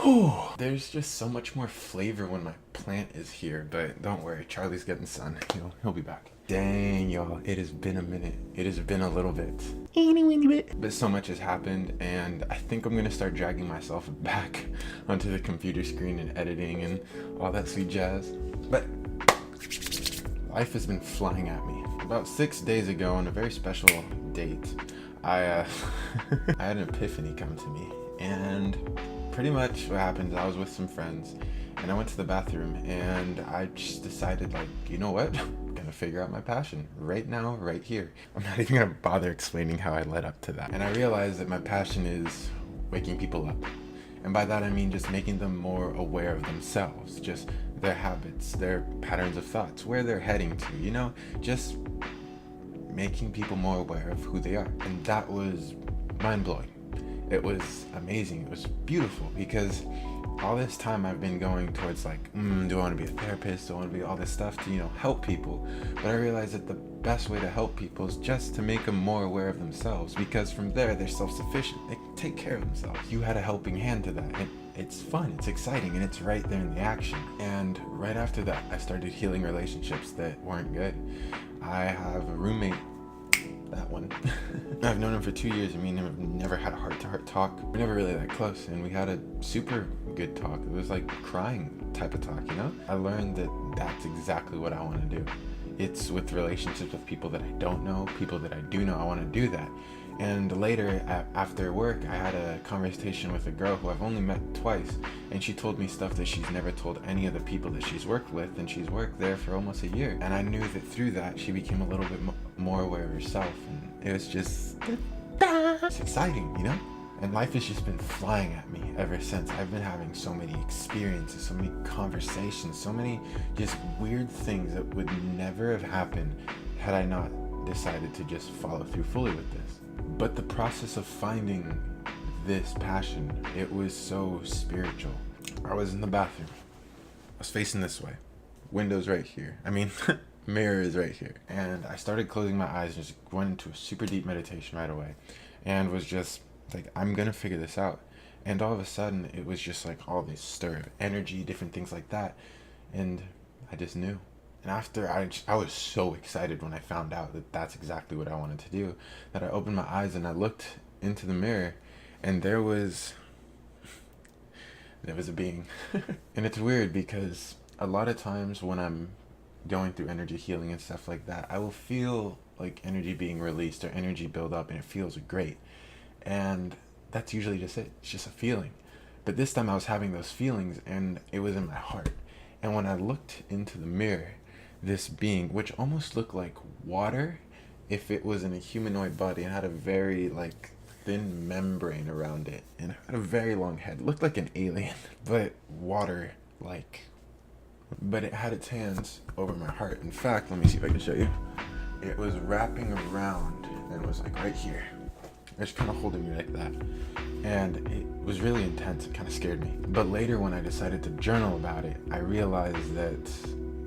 Oh, there's just so much more flavor when my plant is here, but don't worry, Charlie's getting sun. He'll be back. Dang, y'all, it has been a minute. It has been a little bit. But so much has happened, and I think I'm gonna start dragging myself back onto the computer screen and editing and all that sweet jazz. But life has been flying at me. About 6 days ago, on a very special date, I had an epiphany come to me, and pretty much what happened is I was with some friends, and I went to the bathroom, and I just decided, like, you know what? I'm gonna figure out my passion right now, right here. I'm not even gonna bother explaining how I led up to that. And I realized that my passion is waking people up. And by that I mean just making them more aware of themselves, just their habits, their patterns of thoughts, where they're heading to, just making people more aware of who they are. And that was mind-blowing. It was amazing. It was beautiful, because all this time I've been going towards like, do I want to be a therapist? Do I want to be all this stuff to, help people? But I realized that the best way to help people is just to make them more aware of themselves, because from there they're self-sufficient. They can take care of themselves. You had a helping hand to that. It's fun, it's exciting, and it's right there in the action. And right after that, I started healing relationships that weren't good. I have a roommate, that one. I've known him for 2 years. Me and him have never had a heart-to-heart talk. We're never really that close, and we had a super good talk. It was like crying type of talk, I learned that that's exactly what I want to do. It's with relationships with people that I don't know, people that I do know. I want to do that. And later, after work, I had a conversation with a girl who I've only met twice, and she told me stuff that she's never told any of the people that she's worked with, and she's worked there for almost a year. And I knew that through that, she became a little bit more aware of herself, and it was just, it's exciting, And life has just been flying at me ever since. I've been having so many experiences, so many conversations, so many just weird things that would never have happened had I not decided to just follow through fully with this. But the process of finding this passion, it was so spiritual. I was in the bathroom. I was facing this way. Window's right here. Mirror is right here. And I started closing my eyes and just went into a super deep meditation right away. And was just like, I'm gonna figure this out. And all of a sudden, it was just like all this stir of energy, different things like that. And I just knew. And after, I was so excited when I found out that that's exactly what I wanted to do, that I opened my eyes and I looked into the mirror, and there was a being. And it's weird, because a lot of times when I'm going through energy healing and stuff like that, I will feel like energy being released or energy build up, and it feels great. And that's usually just it. It's just a feeling. But this time I was having those feelings, and it was in my heart. And when I looked into the mirror, this being, which almost looked like water if it was in a humanoid body, and had a very thin membrane around it, and had a very long head, looked like an alien, but water but it had its hands over my heart. In fact, let me see if I can show you. It was wrapping around and was right here. It was kind of holding me like that, and it was really intense. It kind of scared me. But later, when I decided to journal about it, I realized that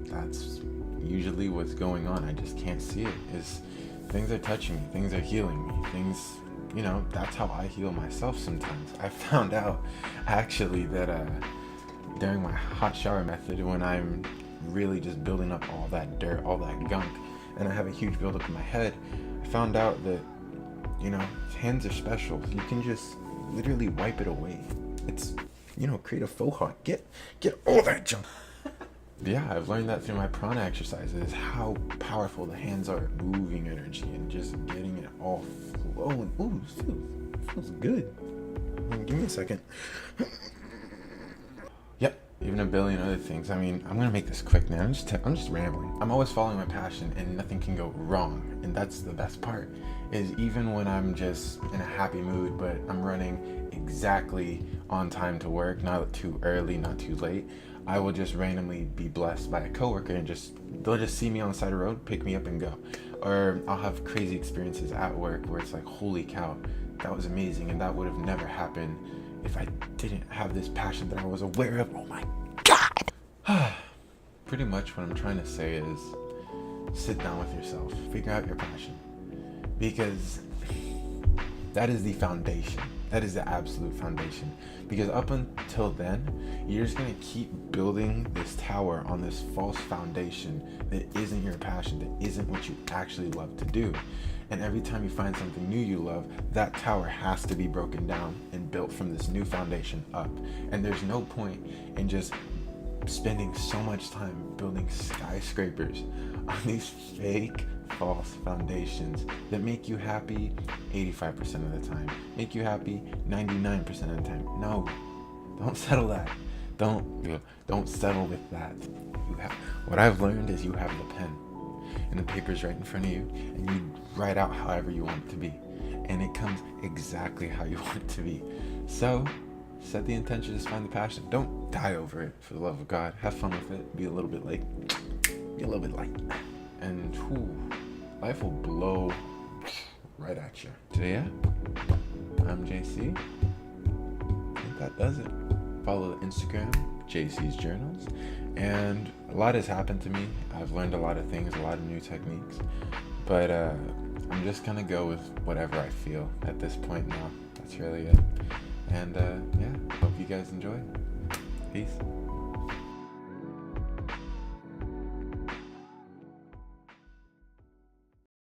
that's usually what's going on. I just can't see it. Things are touching me, things are healing me, that's how I heal myself sometimes. I found out actually that during my hot shower method, when I'm really just building up all that dirt, all that gunk, and I have a huge buildup in my head, I found out that hands are special. You can just literally wipe it away. It's create a faux hot, get all that junk. Yeah, I've learned that through my prana exercises, how powerful the hands are at moving energy and just getting it all flowing. Ooh, feels good. Give me a second. Yep, even a billion other things. I'm gonna make this quick now. I'm just rambling. I'm always following my passion, and nothing can go wrong. And that's the best part, is even when I'm just in a happy mood, but I'm running exactly on time to work, not too early, not too late, I will just randomly be blessed by a coworker, and they'll just see me on the side of the road, pick me up and go. Or I'll have crazy experiences at work where it's like, holy cow, that was amazing, and that would have never happened if I didn't have this passion that I was aware of. Oh my God! Pretty much what I'm trying to say is, sit down with yourself, figure out your passion. Because That is the foundation. That is the absolute foundation. Because up until then, you're just gonna keep building this tower on this false foundation that isn't your passion, that isn't what you actually love to do. And every time you find something new you love, that tower has to be broken down and built from this new foundation up. And there's no point in just spending so much time building skyscrapers on these fake false foundations that make you happy 85% of the time, make you happy 99% of the time. No, don't settle that. Don't settle with that. What I've learned is you have the pen and the paper's right in front of you, and you write out however you want it to be, and it comes exactly how you want it to be. So set the intention, just find the passion. Don't die over it, for the love of God. Have fun with it. Be a little bit light. And life will blow right at you. So yeah, I'm JC. I think that does it. Follow the Instagram, JC's Journals. And a lot has happened to me. I've learned a lot of things, a lot of new techniques. But I'm just gonna go with whatever I feel at this point now. That's really it. And yeah, hope you guys enjoy. Peace.